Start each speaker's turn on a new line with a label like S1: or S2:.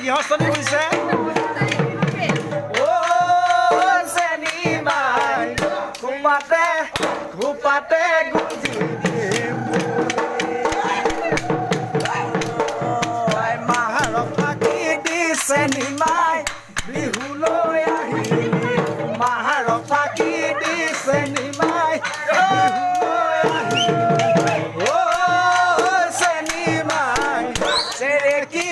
S1: গৃহস্থনী হৈছে ঘোপাতে গুজি মাহাৰক ফাঁকি দিছে নিমাই বিহুলৈ আহিলি মাহাৰক ফাঁকি দিছে নিমাই বিহুলৈ আহিলি চেনিমাই চেৰেকি